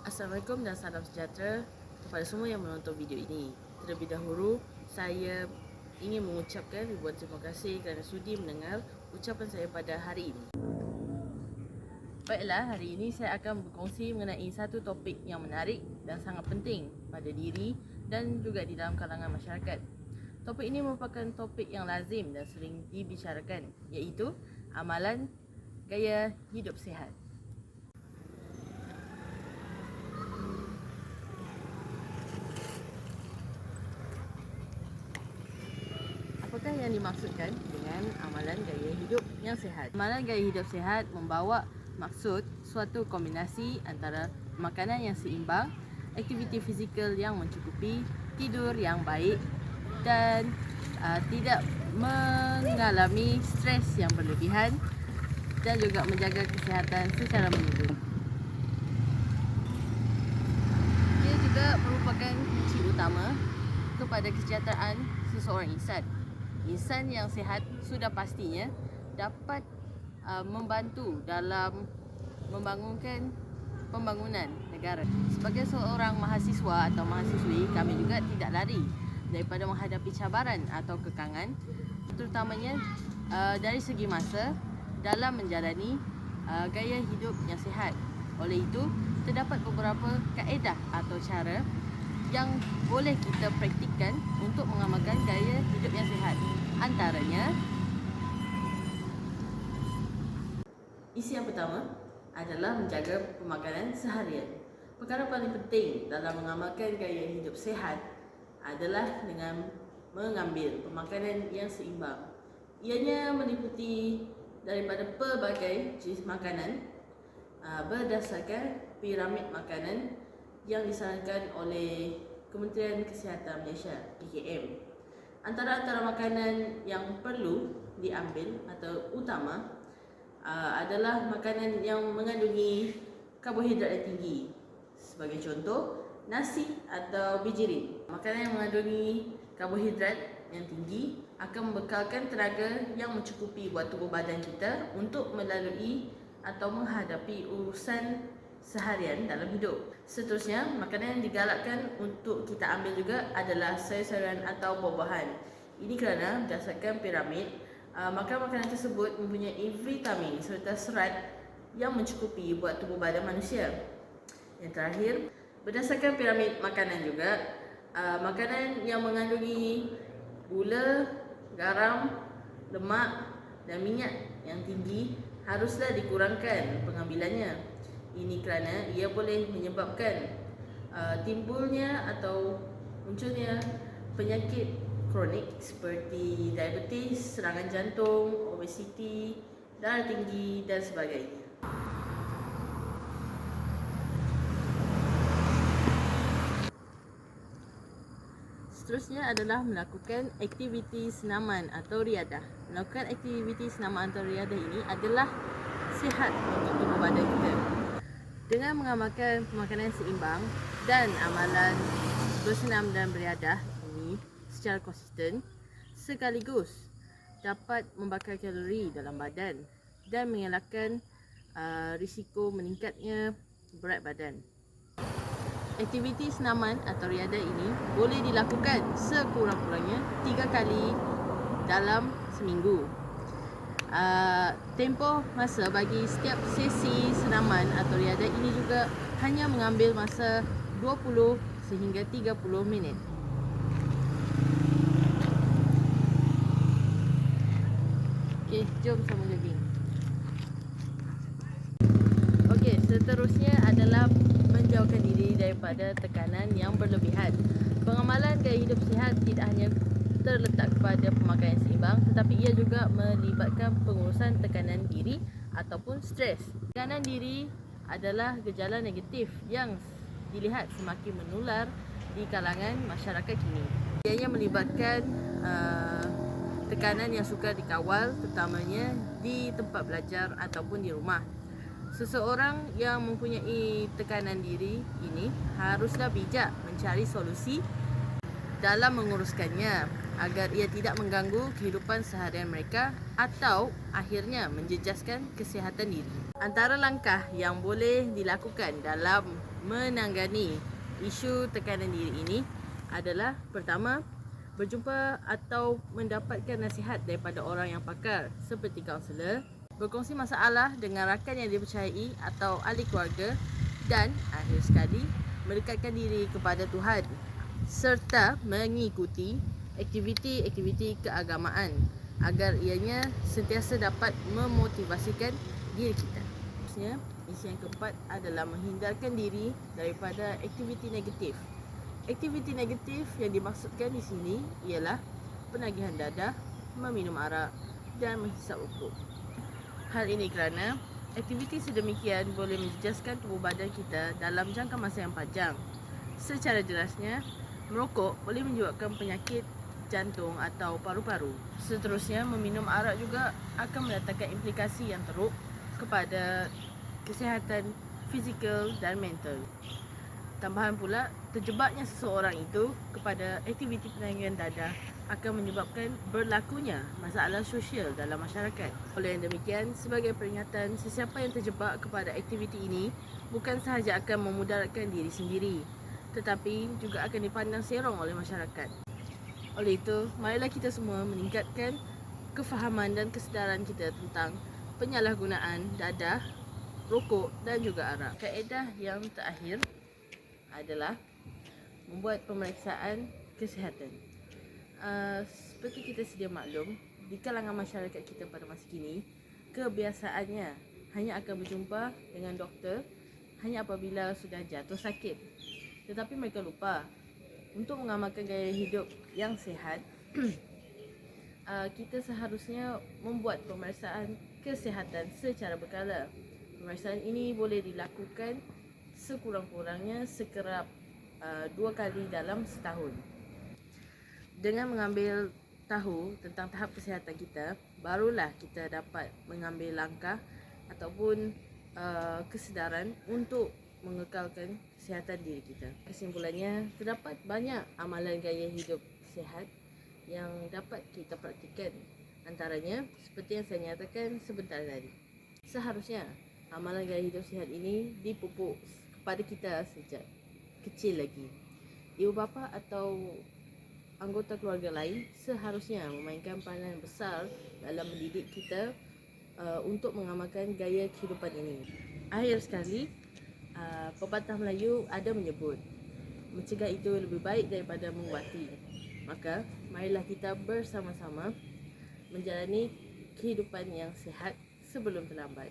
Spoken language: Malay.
Assalamualaikum dan salam sejahtera kepada semua yang menonton video ini. Terlebih dahulu, saya ingin mengucapkan ribuan terima kasih kerana sudi mendengar ucapan saya pada hari ini. Baiklah, hari ini saya akan berkongsi mengenai satu topik yang menarik dan sangat penting pada diri dan juga di dalam kalangan masyarakat. Topik ini merupakan topik yang lazim dan sering dibicarakan, iaitu amalan gaya hidup sihat. Apakah yang dimaksudkan dengan amalan gaya hidup yang sihat? Amalan gaya hidup sihat membawa maksud suatu kombinasi antara makanan yang seimbang, aktiviti fizikal yang mencukupi, tidur yang baik dan tidak mengalami stres yang berlebihan dan juga menjaga kesihatan secara menyeluruh. Ia juga merupakan kunci utama kepada kesejahteraan seseorang insan. Insan yang sihat sudah pastinya dapat membantu dalam membangunkan pembangunan negara. Sebagai seorang mahasiswa atau mahasiswi, kami juga tidak lari daripada menghadapi cabaran atau kekangan, terutamanya dari segi masa dalam menjalani gaya hidup yang sihat. Oleh itu, terdapat beberapa kaedah atau cara yang boleh kita praktikkan untuk mengamalkan gaya hidup yang sihat. Antaranya, isi yang pertama adalah menjaga pemakanan seharian. Perkara paling penting dalam mengamalkan gaya hidup sihat adalah dengan mengambil pemakanan yang seimbang. Ianya meliputi daripada pelbagai jenis makanan berdasarkan piramid makanan yang disarankan oleh Kementerian Kesihatan Malaysia (PKM). Antara makanan yang perlu diambil atau utama adalah makanan yang mengandungi karbohidrat yang tinggi. Sebagai contoh, nasi atau bijirin. Makanan yang mengandungi karbohidrat yang tinggi akan membekalkan tenaga yang mencukupi buat tubuh badan kita untuk melalui atau menghadapi urusan seharian dalam hidup. Seterusnya, makanan yang digalakkan untuk kita ambil juga adalah sayur-sayuran atau buah-buahan. Ini kerana berdasarkan piramid, makanan-makanan tersebut mempunyai vitamin serta serat yang mencukupi buat tubuh badan manusia. Yang terakhir, berdasarkan piramid makanan juga, makanan yang mengandungi gula, garam, lemak dan minyak yang tinggi haruslah dikurangkan pengambilannya. Ini kerana ia boleh menyebabkan timbulnya atau munculnya penyakit kronik seperti diabetes, serangan jantung, obesiti, darah tinggi dan sebagainya. Seterusnya adalah melakukan aktiviti senaman atau riadah. Melakukan aktiviti senaman atau riadah ini adalah sihat untuk tubuh badan kita. Dengan mengamalkan pemakanan seimbang dan amalan bersenam dan beriadah ini secara konsisten, sekaligus dapat membakar kalori dalam badan dan mengelakkan risiko meningkatnya berat badan. Aktiviti senaman atau riadah ini boleh dilakukan sekurang-kurangnya 3 kali dalam seminggu. Tempoh masa bagi setiap sesi senaman atau riadah ini juga hanya mengambil masa 20 sehingga 30 minit. Okey, jom sama jogging. Okey, seterusnya adalah menjauhkan diri daripada tekanan yang berlebihan. Pengamalan gaya hidup sihat tidak hanya terletak kepada pemakanan seimbang, tetapi ia juga melibatkan pengurusan tekanan diri ataupun stres. Tekanan diri adalah gejala negatif yang dilihat semakin menular di kalangan masyarakat kini. Ianya melibatkan tekanan yang sukar dikawal, terutamanya di tempat belajar ataupun di rumah. Seseorang yang mempunyai tekanan diri ini haruslah bijak mencari solusi dalam menguruskannya agar ia tidak mengganggu kehidupan seharian mereka atau akhirnya menjejaskan kesihatan diri. Antara langkah yang boleh dilakukan dalam menanggani isu tekanan diri ini adalah pertama, berjumpa atau mendapatkan nasihat daripada orang yang pakar seperti kaunselor, berkongsi masalah dengan rakan yang dipercayai atau ahli keluarga, dan akhir sekali mendekatkan diri kepada Tuhan serta mengikuti aktiviti-aktiviti keagamaan agar ianya sentiasa dapat memotivasikan diri kita. Seterusnya, isu yang keempat adalah menghindarkan diri daripada aktiviti negatif. Aktiviti negatif yang dimaksudkan di sini ialah penagihan dadah, meminum arak dan menghisap rokok. Hal ini kerana aktiviti sedemikian boleh menjejaskan tubuh badan kita dalam jangka masa yang panjang. Secara jelasnya, merokok boleh menyebabkan penyakit jantung atau paru-paru. Seterusnya, meminum arak juga akan mendatangkan implikasi yang teruk kepada kesihatan fizikal dan mental. Tambahan pula, terjebaknya seseorang itu kepada aktiviti penagihan dadah akan menyebabkan berlakunya masalah sosial dalam masyarakat. Oleh yang demikian, sebagai peringatan, sesiapa yang terjebak kepada aktiviti ini bukan sahaja akan memudaratkan diri sendiri, tetapi juga akan dipandang serong oleh masyarakat. Oleh itu, marilah kita semua meningkatkan kefahaman dan kesedaran kita tentang penyalahgunaan dadah, rokok dan juga arak. Kaedah yang terakhir adalah membuat pemeriksaan kesihatan. Seperti kita sedia maklum, di kalangan masyarakat kita pada masa kini, kebiasaannya hanya akan berjumpa dengan doktor hanya apabila sudah jatuh sakit. Tetapi mereka lupa untuk mengamalkan gaya hidup yang sihat. Kita seharusnya membuat pemeriksaan kesihatan secara berkala. Pemeriksaan ini boleh dilakukan sekurang-kurangnya sekerap 2 kali dalam setahun. Dengan mengambil tahu tentang tahap kesihatan kita, barulah kita dapat mengambil langkah ataupun kesedaran untuk mengekalkan kesihatan diri kita. Kesimpulannya, terdapat banyak amalan gaya hidup sihat yang dapat kita praktikkan. Antaranya, seperti yang saya nyatakan sebentar tadi. Seharusnya amalan gaya hidup sihat ini dipupuk kepada kita sejak kecil lagi. Ibu bapa atau anggota keluarga lain seharusnya memainkan peranan besar dalam mendidik kita untuk mengamalkan gaya kehidupan ini. Akhir sekali, pepatah Melayu ada menyebut, mencegah itu lebih baik daripada mengubati. Maka, marilah kita bersama-sama menjalani kehidupan yang sihat sebelum terlambat.